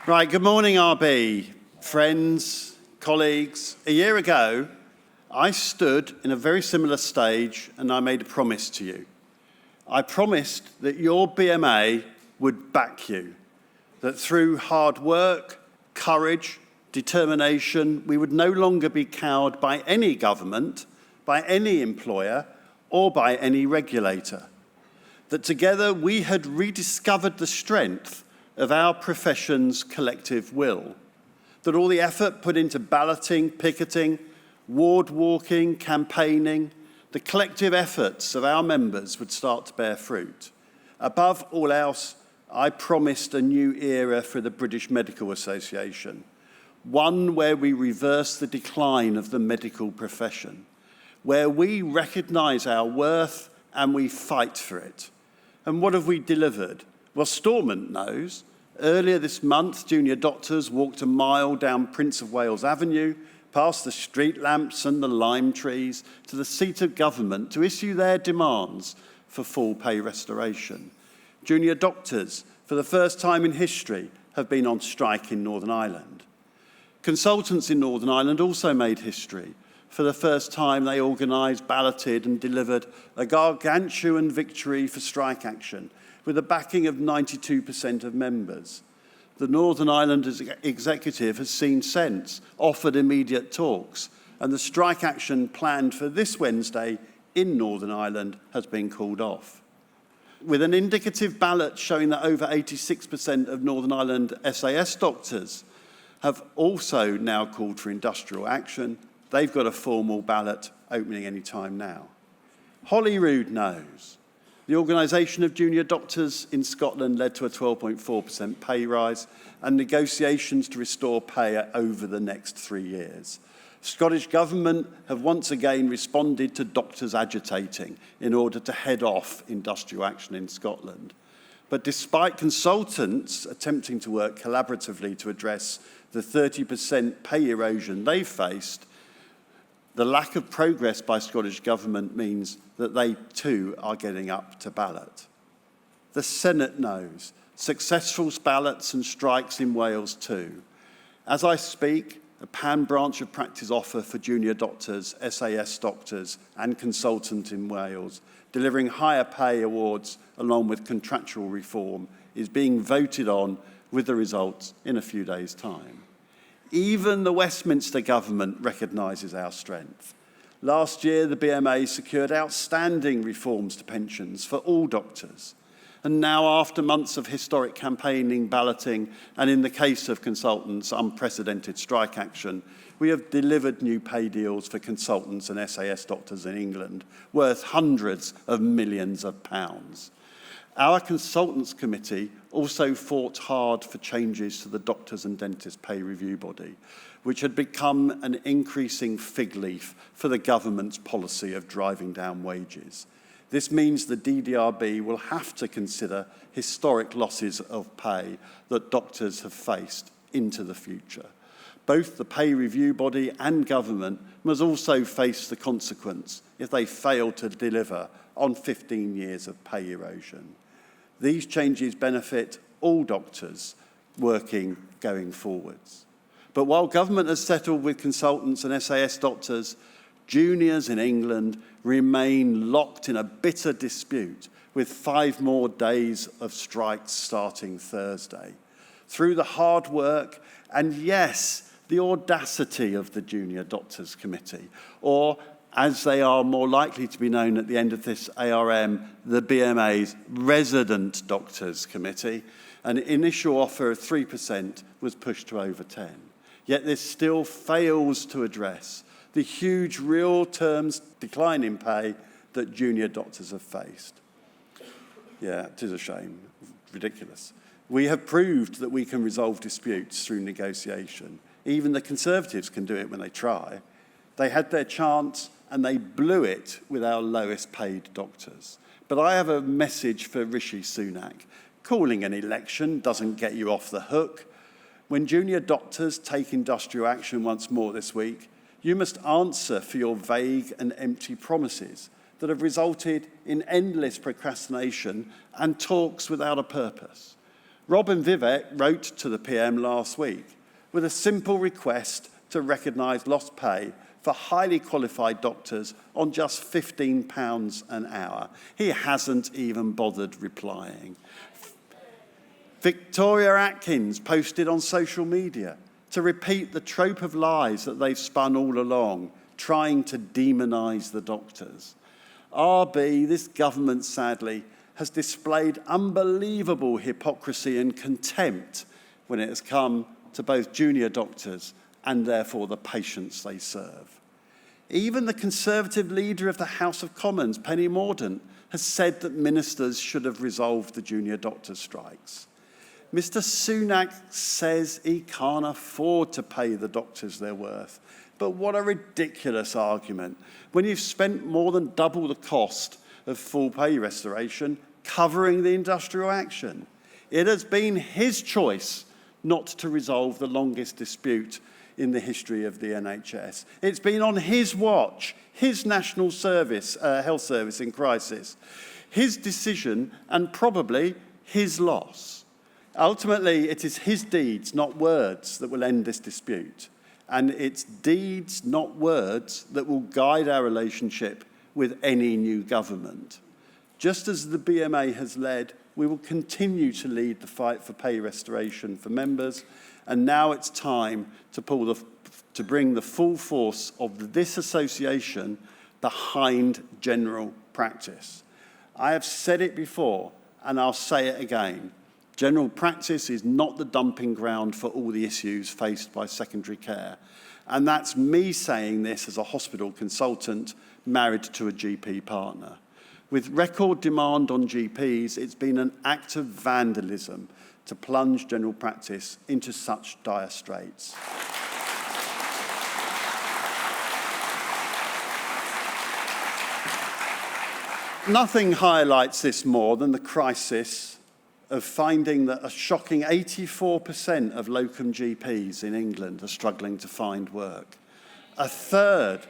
Right, good morning, RB. Friends, colleagues. A year ago, I stood in a very similar stage and I made a promise to you. I promised that your BMA would back you, that through hard work, courage, determination, we would no longer be cowed by any government, by any employer, or by any regulator. That together we had rediscovered the strength of our profession's collective will, that all the effort put into balloting, picketing, ward walking, campaigning, the collective efforts of our members would start to bear fruit. Above all else, I promised a new era for the British Medical Association, one where we reverse the decline of the medical profession, where we recognise our worth and we fight for it. And what have we delivered? Well, Stormont knows. Earlier this month, junior doctors walked a mile down Prince of Wales Avenue, past the street lamps and the lime trees, to the seat of government to issue their demands for full pay restoration. Junior doctors, for the first time in history, have been on strike in Northern Ireland. Consultants in Northern Ireland also made history. For the first time, they organised, balloted and delivered a gargantuan victory for strike action, with the backing of 92% of members. The Northern Ireland executive has seen sense, offered immediate talks, and the strike action planned for this Wednesday in Northern Ireland has been called off. With an indicative ballot showing that over 86% of Northern Ireland SAS doctors have also now called for industrial action, they've got a formal ballot opening any time now. Holyrood knows. The organisation of junior doctors in Scotland led to a 12.4% pay rise and negotiations to restore pay over the next 3 years. Scottish Government have once again responded to doctors agitating in order to head off industrial action in Scotland. But despite consultants attempting to work collaboratively to address the 30% pay erosion they faced, the lack of progress by Scottish Government means that they too are getting up to ballot. The Senate knows. Successful ballots and strikes in Wales too. As I speak, a pan-branch of practice offer for junior doctors, SAS doctors and consultants in Wales, delivering higher pay awards along with contractual reform, is being voted on with the results in a few days' time. Even the Westminster government recognises our strength. Last year, the BMA secured outstanding reforms to pensions for all doctors. And now, after months of historic campaigning, balloting, and in the case of consultants, unprecedented strike action, we have delivered new pay deals for consultants and SAS doctors in England, worth hundreds of millions of pounds. Our Consultants Committee also fought hard for changes to the Doctors and Dentists Pay Review Body, which had become an increasing fig leaf for the government's policy of driving down wages. This means the DDRB will have to consider historic losses of pay that doctors have faced into the future. Both the Pay Review Body and government must also face the consequence if they fail to deliver on 15 years of pay erosion. These changes benefit all doctors working going forwards. But while government has settled with consultants and SAS doctors, juniors in England remain locked in a bitter dispute with 5 more days of strikes starting Thursday. Through the hard work and, yes, the audacity of the Junior Doctors Committee, or as they are more likely to be known at the end of this ARM, the BMA's Resident Doctors Committee, an initial offer of 3% was pushed to over 10%. Yet this still fails to address the huge real terms decline in pay that junior doctors have faced. Yeah, it is a shame, ridiculous. We have proved that we can resolve disputes through negotiation. Even the Conservatives can do it when they try. They had their chance and they blew it with our lowest paid doctors. But I have a message for Rishi Sunak. Calling an election doesn't get you off the hook. When junior doctors take industrial action once more this week, you must answer for your vague and empty promises that have resulted in endless procrastination and talks without a purpose. Rob and Vivek wrote to the PM last week with a simple request to recognise lost pay for highly qualified doctors on just £15 an hour. He hasn't even bothered replying. Victoria Atkins posted on social media to repeat the trope of lies that they've spun all along, trying to demonise the doctors. RB, this government, sadly, has displayed unbelievable hypocrisy and contempt when it has come to both junior doctors and therefore the patients they serve. Even the Conservative leader of the House of Commons, Penny Mordaunt, has said that ministers should have resolved the junior doctors' strikes. Mr. Sunak says he can't afford to pay the doctors their worth. But what a ridiculous argument when you've spent more than double the cost of full pay restoration covering the industrial action. It has been his choice not to resolve the longest dispute in the history of the NHS. It's been on his watch, his national health service in crisis, his decision and probably his loss. Ultimately, it is his deeds, not words, that will end this dispute. And it's deeds, not words, that will guide our relationship with any new government. Just as the BMA has led, we will continue to lead the fight for pay restoration for members. And now it's time to bring the full force of this association behind general practice. I have said it before, and I'll say it again. General practice is not the dumping ground for all the issues faced by secondary care. And that's me saying this as a hospital consultant married to a GP partner. With record demand on GPs, it's been an act of vandalism to plunge general practice into such dire straits. Nothing highlights this more than the crisis of finding that a shocking 84% of locum GPs in England are struggling to find work. A third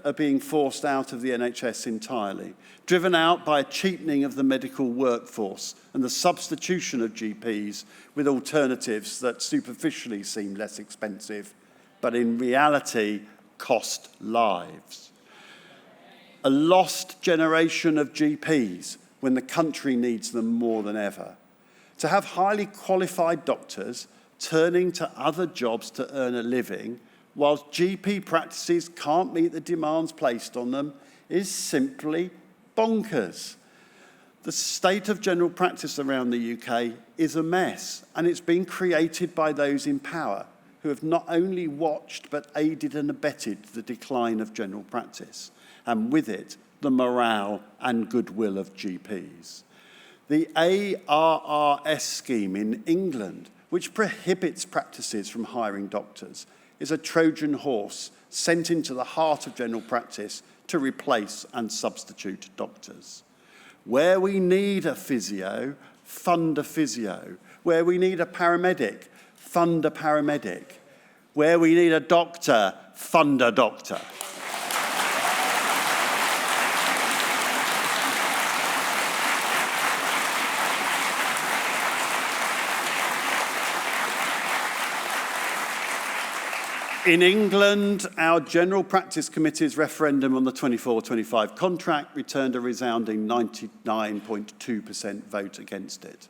are being forced out of the NHS entirely, driven out by a cheapening of the medical workforce and the substitution of GPs with alternatives that superficially seem less expensive, but in reality cost lives. A lost generation of GPs when the country needs them more than ever. To have highly qualified doctors turning to other jobs to earn a living whilst GP practices can't meet the demands placed on them is simply bonkers. The state of general practice around the UK is a mess, and it's been created by those in power who have not only watched but aided and abetted the decline of general practice, and with it, the morale and goodwill of GPs. The ARRS scheme in England, which prohibits practices from hiring doctors, is a Trojan horse sent into the heart of general practice to replace and substitute doctors. Where we need a physio, fund a physio. Where we need a paramedic, fund a paramedic. Where we need a doctor, fund a doctor. In England, our General Practice Committee's referendum on the 24-25 contract returned a resounding 99.2% vote against it.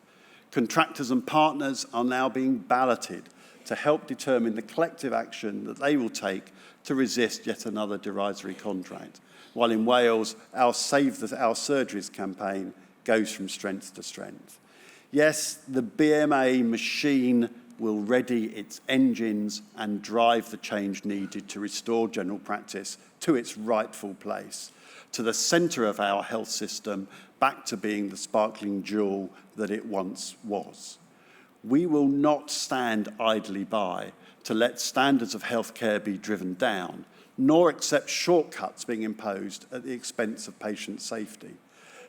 Contractors and partners are now being balloted to help determine the collective action that they will take to resist yet another derisory contract. While in Wales, our Save Our Surgeries campaign goes from strength to strength. Yes, the BMA machine will ready its engines and drive the change needed to restore general practice to its rightful place, to the centre of our health system, back to being the sparkling jewel that it once was. We will not stand idly by to let standards of healthcare be driven down, nor accept shortcuts being imposed at the expense of patient safety.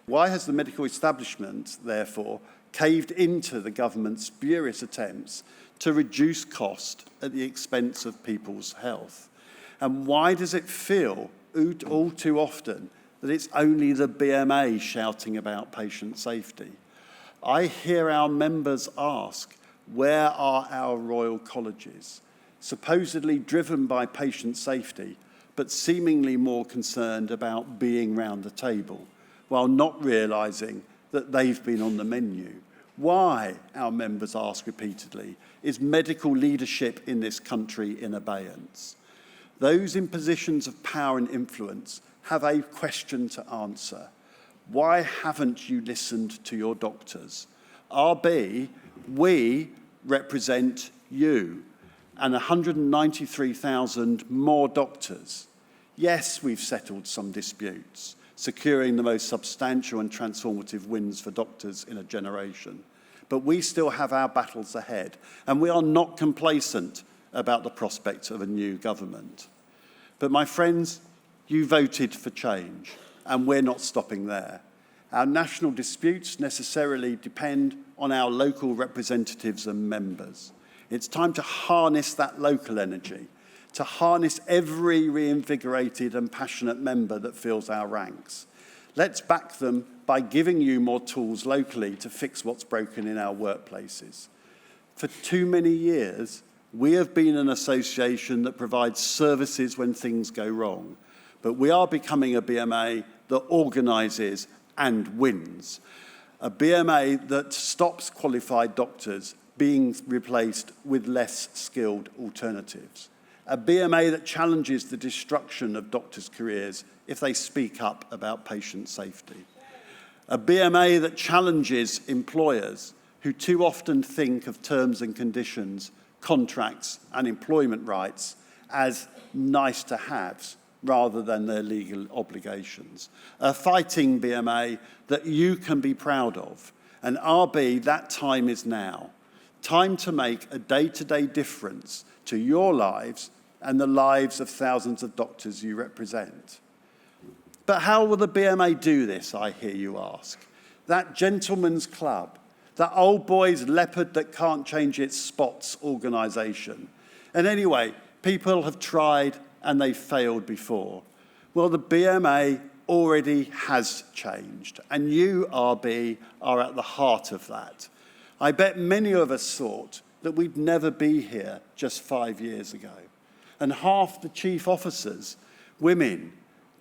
Why has the medical establishment, therefore, caved into the government's spurious attempts to reduce cost at the expense of people's health? And why does it feel all too often that it's only the BMA shouting about patient safety? I hear our members ask, where are our royal colleges? Supposedly driven by patient safety, but seemingly more concerned about being round the table, while not realising that they've been on the menu. Why, our members ask repeatedly, is medical leadership in this country in abeyance? Those in positions of power and influence have a question to answer. Why haven't you listened to your doctors? RB, we represent you and 193,000 more doctors. Yes, we've settled some disputes, securing the most substantial and transformative wins for doctors in a generation. But we still have our battles ahead, and we are not complacent about the prospect of a new government. But my friends, you voted for change, and we're not stopping there. Our national disputes necessarily depend on our local representatives and members. It's time to harness that local energy, to harness every reinvigorated and passionate member that fills our ranks. Let's back them by giving you more tools locally to fix what's broken in our workplaces. For too many years, we have been an association that provides services when things go wrong, but we are becoming a BMA that organises and wins. A BMA that stops qualified doctors being replaced with less skilled alternatives. A BMA that challenges the destruction of doctors' careers if they speak up about patient safety. A BMA that challenges employers who too often think of terms and conditions, contracts and employment rights as nice-to-haves rather than their legal obligations. A fighting BMA that you can be proud of. And RB, that time is now. Time to make a day-to-day difference to your lives and the lives of thousands of doctors you represent. But how will the BMA do this, I hear you ask? That gentleman's club, that old boy's leopard that can't change its spots organisation. And anyway, people have tried and they've failed before. Well, the BMA already has changed, and you, RB, are at the heart of that. I bet many of us thought that we'd never be here just 5 years ago. And half the chief officers, women,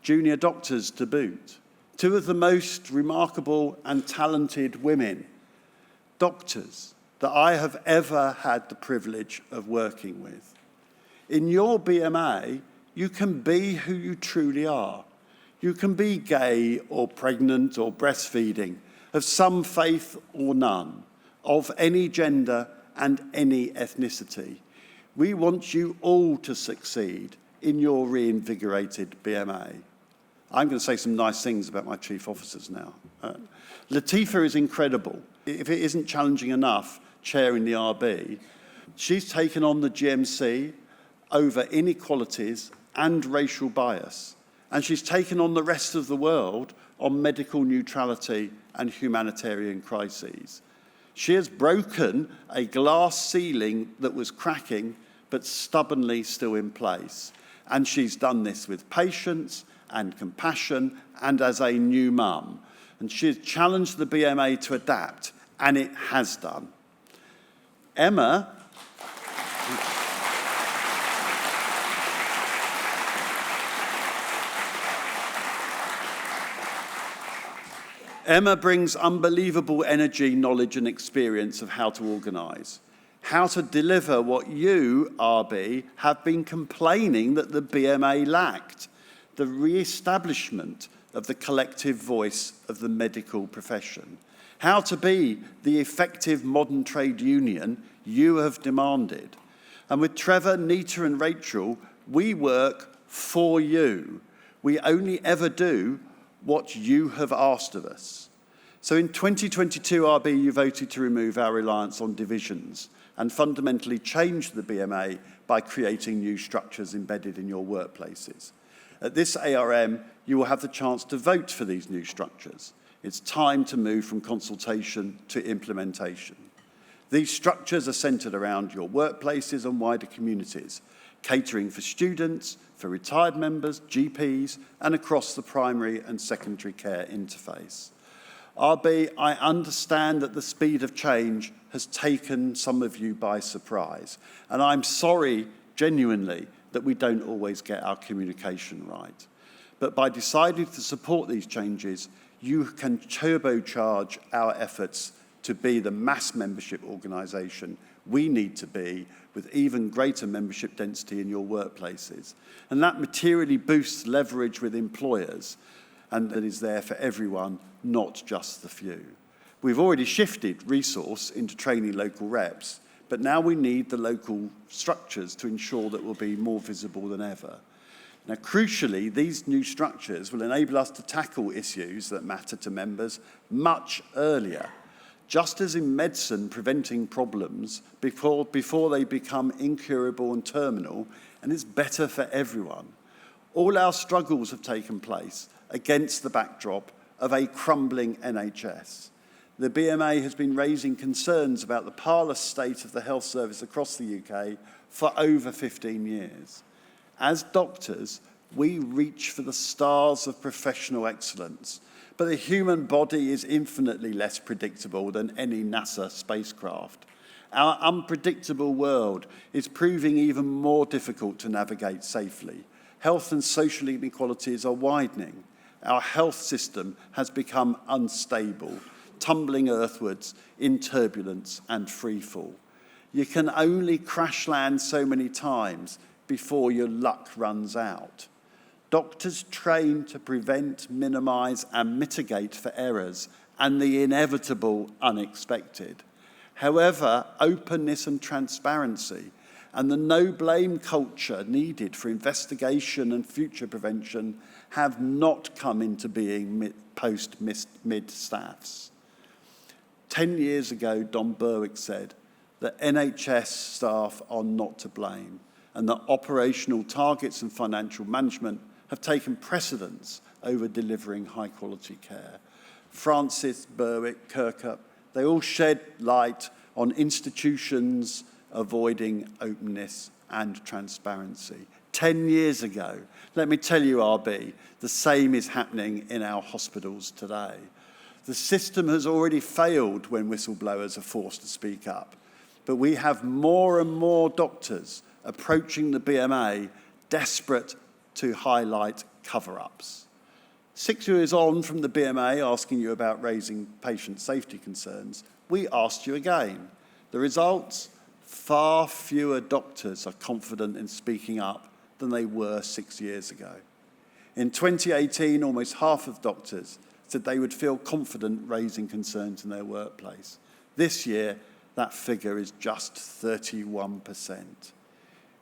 junior doctors to boot, two of the most remarkable and talented women, doctors that I have ever had the privilege of working with. In your BMA, you can be who you truly are. You can be gay or pregnant or breastfeeding, of some faith or none, of any gender and any ethnicity. We want you all to succeed in your reinvigorated BMA. I'm going to say some nice things about my chief officers now. Latifa is incredible. If it isn't challenging enough chairing the RB, she's taken on the GMC over inequalities and racial bias. And she's taken on the rest of the world on medical neutrality and humanitarian crises. She has broken a glass ceiling that was cracking, but stubbornly still in place. And she's done this with patience and compassion and as a new mum. And she's challenged the BMA to adapt, and it has done. Emma brings unbelievable energy, knowledge, and experience of how to organise, how to deliver what you, RB, have been complaining that the BMA lacked, the re-establishment of the collective voice of the medical profession, how to be the effective modern trade union you have demanded. And with Trevor, Nita, and Rachel, we work for you. We only ever do what you have asked of us. So in 2022, RB, you voted to remove our reliance on divisions and fundamentally change the BMA by creating new structures embedded in your workplaces. At this ARM, you will have the chance to vote for these new structures. It's time to move from consultation to implementation. These structures are centred around your workplaces and wider communities, catering for students, for retired members, GPs, and across the primary and secondary care interface. RB, I understand that the speed of change has taken some of you by surprise, and I'm sorry, genuinely, that we don't always get our communication right. But by deciding to support these changes, you can turbocharge our efforts to be the mass membership organisation we need to be, with even greater membership density in your workplaces. And that materially boosts leverage with employers, and that is there for everyone, not just the few. We've already shifted resource into training local reps, but now we need the local structures to ensure that we'll be more visible than ever. Now, crucially, these new structures will enable us to tackle issues that matter to members much earlier, just as in medicine, preventing problems before they become incurable and terminal, and it's better for everyone. All our struggles have taken place against the backdrop of a crumbling NHS. The BMA has been raising concerns about the parlous state of the health service across the UK for over 15 years. As doctors, we reach for the stars of professional excellence, but the human body is infinitely less predictable than any NASA spacecraft. Our unpredictable world is proving even more difficult to navigate safely. Health and social inequalities are widening. Our health system has become unstable, tumbling earthwards in turbulence and freefall. You can only crash land so many times before your luck runs out. Doctors train to prevent, minimize, and mitigate for errors and the inevitable unexpected. However, openness and transparency and the no-blame culture needed for investigation and future prevention have not come into being post-mid-staffs. 10 years ago, Don Berwick said that NHS staff are not to blame and that operational targets and financial management have taken precedence over delivering high-quality care. Francis, Berwick, Kirkup, they all shed light on institutions avoiding openness and transparency. 10 years ago, let me tell you, RB, the same is happening in our hospitals today. The system has already failed when whistleblowers are forced to speak up, but we have more and more doctors approaching the BMA desperate to highlight cover-ups. 6 years on from the BMA asking you about raising patient safety concerns, we asked you again. The results? Far fewer doctors are confident in speaking up than they were 6 years ago. In 2018, almost half of doctors said they would feel confident raising concerns in their workplace. This year, that figure is just 31%.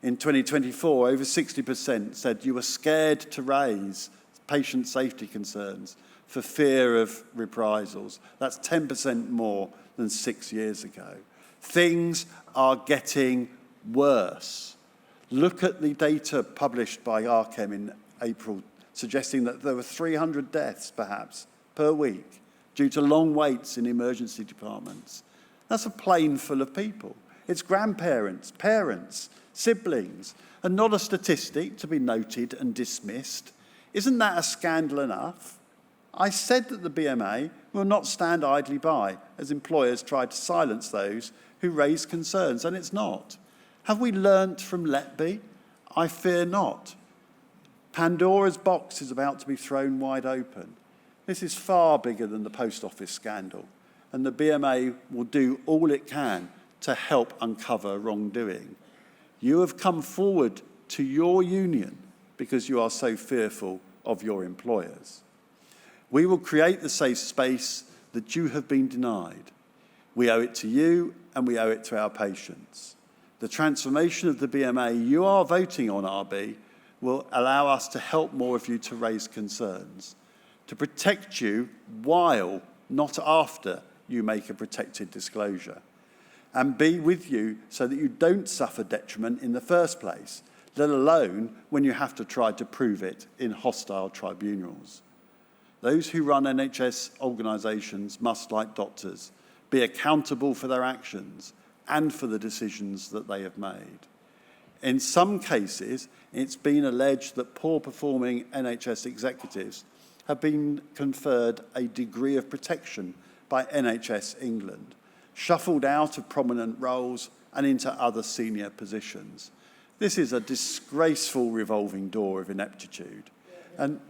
In 2024, over 60% said you were scared to raise patient safety concerns for fear of reprisals. That's 10% more than 6 years ago. Things are getting worse. Look at the data published by RChem in April, suggesting that there were 300 deaths, perhaps, per week due to long waits in emergency departments. That's a plane full of people. It's grandparents, parents, siblings, and not a statistic to be noted and dismissed. Isn't that a scandal enough? I said that the BMA will not stand idly by as employers try to silence those who raise concerns, and it's not. Have we learnt from Letby? I fear not. Pandora's box is about to be thrown wide open. This is far bigger than the post office scandal, and the BMA will do all it can to help uncover wrongdoing. You have come forward to your union because you are so fearful of your employers. We will create the safe space that you have been denied. We owe it to you and we owe it to our patients. The transformation of the BMA you are voting on, RB, will allow us to help more of you to raise concerns, to protect you while, not after, you make a protected disclosure, and be with you so that you don't suffer detriment in the first place, let alone when you have to try to prove it in hostile tribunals. Those who run NHS organisations must, like doctors, be accountable for their actions and for the decisions that they have made. In some cases, it's been alleged that poor-performing NHS executives have been conferred a degree of protection by NHS England, shuffled out of prominent roles and into other senior positions. This is a disgraceful revolving door of ineptitude. And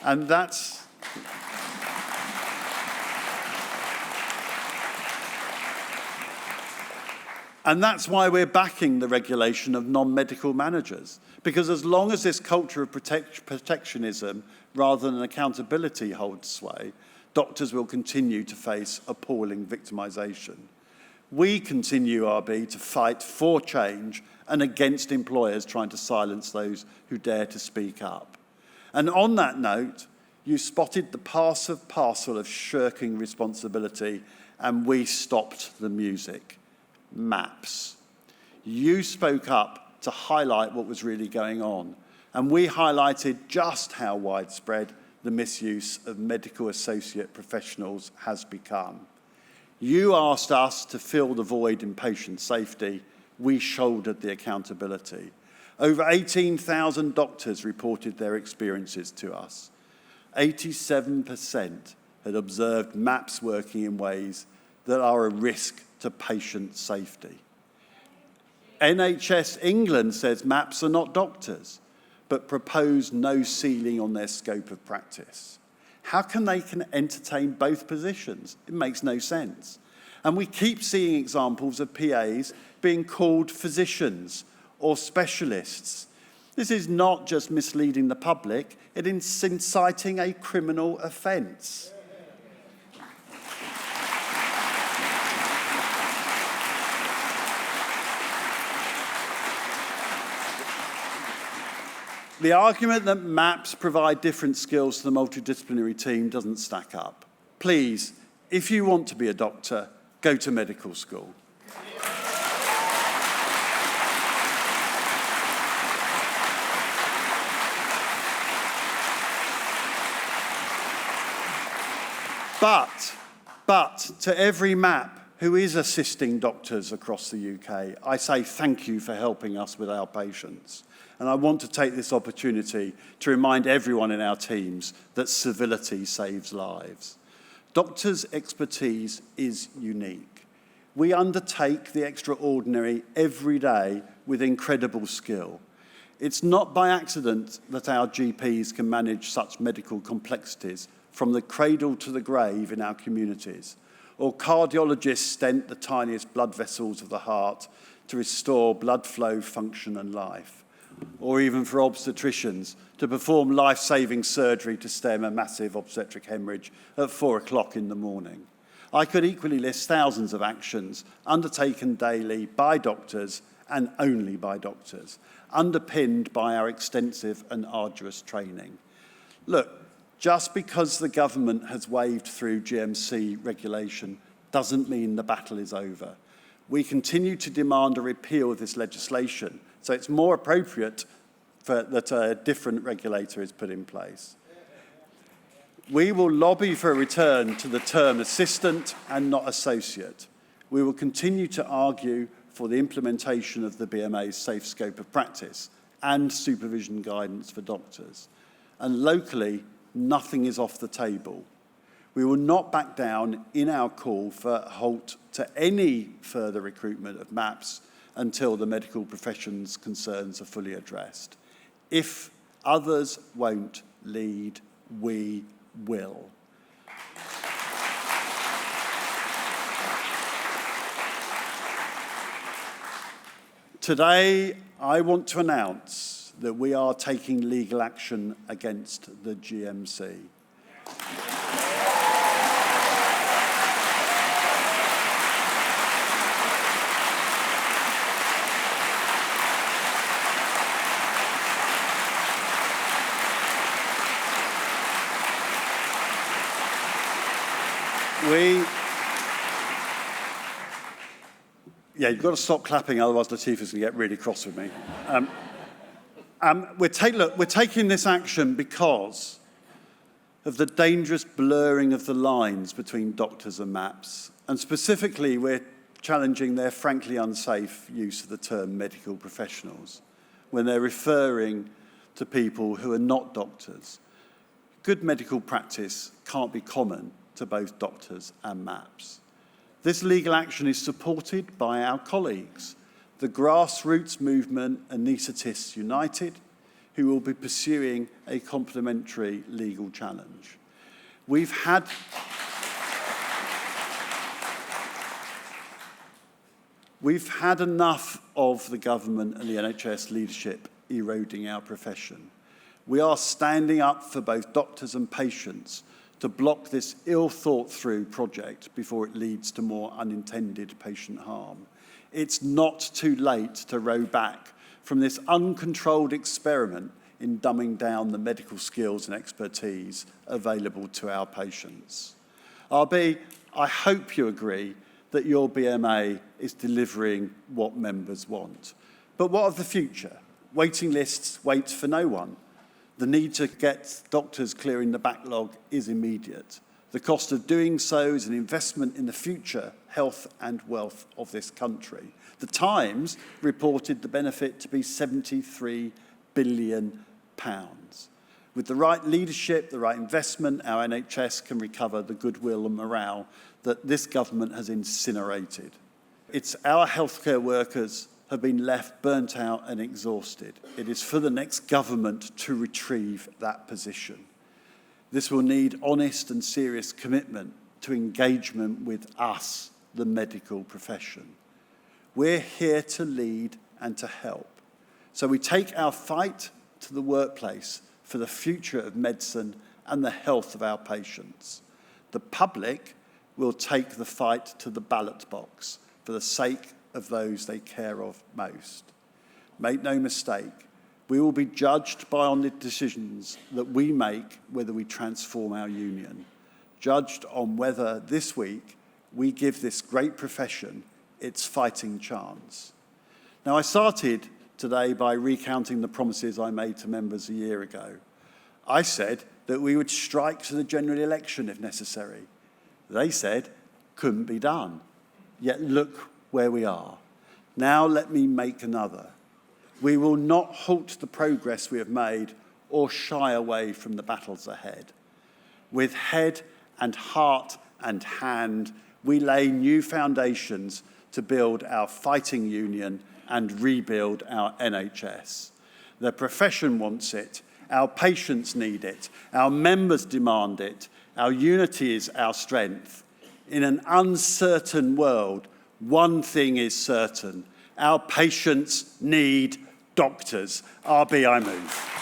that's... And that's why we're backing the regulation of non-medical managers, because as long as this culture of protectionism rather than accountability holds sway, doctors will continue to face appalling victimisation. We continue, RB, to fight for change and against employers trying to silence those who dare to speak up. And on that note, you spotted the parcel of shirking responsibility, and we stopped the music. MAPS. You spoke up to highlight what was really going on, and we highlighted just how widespread the misuse of medical associate professionals has become. You asked us to fill the void in patient safety. We shouldered the accountability. Over 18,000 doctors reported their experiences to us. 87% had observed MAPS working in ways that are a risk to patient safety. NHS England says MAPS are not doctors, but propose no ceiling on their scope of practice. How can they entertain both positions? It makes no sense. And we keep seeing examples of PAs being called physicians or specialists. This is not just misleading the public, it is inciting a criminal offence. The argument that MAPS provide different skills to the multidisciplinary team doesn't stack up. Please, if you want to be a doctor, go to medical school. But to every MAP who is assisting doctors across the UK, I say thank you for helping us with our patients. And I want to take this opportunity to remind everyone in our teams that civility saves lives. Doctors' expertise is unique. We undertake the extraordinary every day with incredible skill. It's not by accident that our GPs can manage such medical complexities from the cradle to the grave in our communities, or cardiologists stent the tiniest blood vessels of the heart to restore blood flow, function and life, or even for obstetricians to perform life-saving surgery to stem a massive obstetric hemorrhage at 4 o'clock in the morning. I could equally list thousands of actions undertaken daily by doctors and only by doctors, underpinned by our extensive and arduous training. Look, just because the government has waved through GMC regulation doesn't mean the battle is over. We continue to demand a repeal of this legislation, so it's more appropriate that a different regulator is put in place. We will lobby for a return to the term assistant and not associate. We will continue to argue for the implementation of the BMA's safe scope of practice and supervision guidance for doctors. And locally, nothing is off the table. We will not back down in our call for a halt to any further recruitment of MAPS until the medical profession's concerns are fully addressed. If others won't lead, we will. Today, I want to announce that we are taking legal action against the GMC. You've got to stop clapping, otherwise Latifah's going to get really cross with me. We're taking this action because of the dangerous blurring of the lines between doctors and MAPS, and specifically we're challenging their frankly unsafe use of the term medical professionals when they're referring to people who are not doctors. good medical practice can't be common to both doctors and MAPs. This legal action is supported by our colleagues, the grassroots movement Anaesthetists United, who will be pursuing a complementary legal challenge. We've had enough of the government and the NHS leadership eroding our profession. We are standing up for both doctors and patients to block this ill-thought-through project before it leads to more unintended patient harm. It's not too late to row back from this uncontrolled experiment in dumbing down the medical skills and expertise available to our patients. RB, I hope you agree that your BMA is delivering what members want. But what of the future? Waiting lists wait for no one. The need to get doctors clearing the backlog is immediate. The cost of doing so is an investment in the future health and wealth of this country. The Times reported the benefit to be £73 billion. With the right leadership, the right investment, our NHS can recover the goodwill and morale that this government has incinerated. It's our healthcare workers have been left burnt out and exhausted. It is for the next government to retrieve that position. This will need honest and serious commitment to engagement with us, the medical profession. We're here to lead and to help. So we take our fight to the workplace for the future of medicine and the health of our patients. The public will take the fight to the ballot box for the sake of those they care of most. Make no mistake, we will be judged by on the decisions that we make whether we transform our union, judged on whether this week we give this great profession its fighting chance. Now, I started today by recounting the promises I made to members a year ago. I said that we would strike to the general election if necessary. They said couldn't be done. Yet look where we are. Now let me make another. We will not halt the progress we have made or shy away from the battles ahead. With head and heart and hand, we lay new foundations to build our fighting union and rebuild our NHS. The profession wants it, our patients need it, our members demand it, our unity is our strength. In an uncertain world, one thing is certain, our patients need doctors. RB, I move.